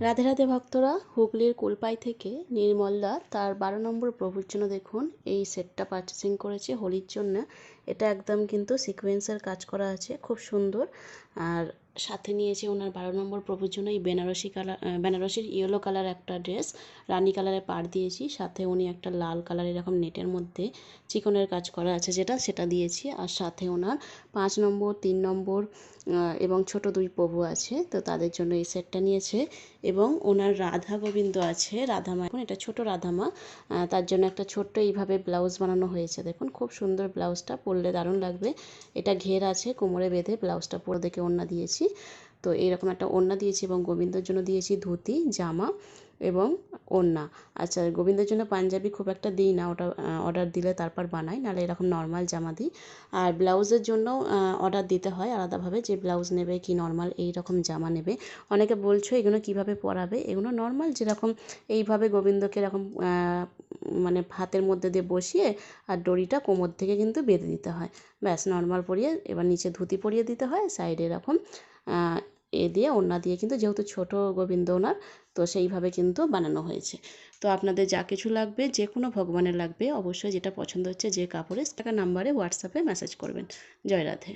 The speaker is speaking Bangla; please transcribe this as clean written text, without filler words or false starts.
রাধে রাধে ভক্তরা, হুগলির কুলপাই থেকে নির্মলদা তার 12 নম্বর প্রভুর জন্য দেখুন এই সেটটা পারচেসিং করেছে হোলির জন্য। এটা একদম কিন্তু সিকোয়েন্সের কাজ করা আছে, খুব সুন্দর। আর সাথে নিয়েছে ওনার 12 নম্বর প্রভুর জন্য এই বেনারসি কালার, বেনারসির ইয়েলো কালার একটা ড্রেস, রানী কালারে পাড় দিয়েছি। সাথে উনি একটা লাল কালার এরকম নেটের মধ্যে চিকনের কাজ করা আছে সেটা দিয়েছি। আর সাথে ওনার 5 নম্বর, 3 নম্বর এবং ছোট 2 প্রভু আছে, তো তাদের জন্য এই সেটটা নিয়েছে। এবং ওনার রাধা গোবিন্দ আছে, রাধামা, এখন এটা ছোট রাধামা, তার জন্য একটা ছোট্ট এইভাবে ব্লাউজ বানানো হয়েছে। দেখুন খুব সুন্দর, ব্লাউজটা পরলে দারুণ লাগবে। এটা ঘের আছে, কোমরে বেঁধে ব্লাউজটা পরে দেখে ওড়না দিয়েছি। তো এইরকম একটা ওড়না দিয়েছি এবং গোবিন্দর জন্য দিয়েছি ধুতি, জামা এবং ওড়না। আচ্ছা, গোবিন্দের জন্য পাঞ্জাবি খুব একটা দিই না, ওটা অর্ডার দিলে তারপর বানাই, নাহলে এরকম নর্মাল জামা দিই। আর ব্লাউজের জন্য অর্ডার দিতে হয় আলাদাভাবে, যে ব্লাউজ নেবে কি নর্মাল এই রকম জামা নেবে। অনেকে বলছো এগুলো কিভাবে পরাবে, এগুলো নর্মাল যেরকম এইভাবে গোবিন্দকে এরকম মানে হাতের মধ্যে দিয়ে বসিয়ে আর দড়িটা কোমর থেকে কিন্তু বেঁধে দিতে হয়, ব্যাস নর্মাল পরিয়ে এবার নিচে ধুতি পরিয়ে দিতে হয়, সাইডে এরকম দিয়ে ওড়না দিয়ে, কিন্তু যেহেতু ছোট গোবিন্দ ওনার, তো সেইভাবে কিন্তু বানানো হয়েছে। তো আপনাদের যা কিছু লাগবে, যে কোনো ভগবানের লাগবে, অবশ্যই যেটা পছন্দ হচ্ছে যে কাপড়ে, টাকা নাম্বারে হোয়াটসঅ্যাপে মেসেজ করবেন। জয় রাধে।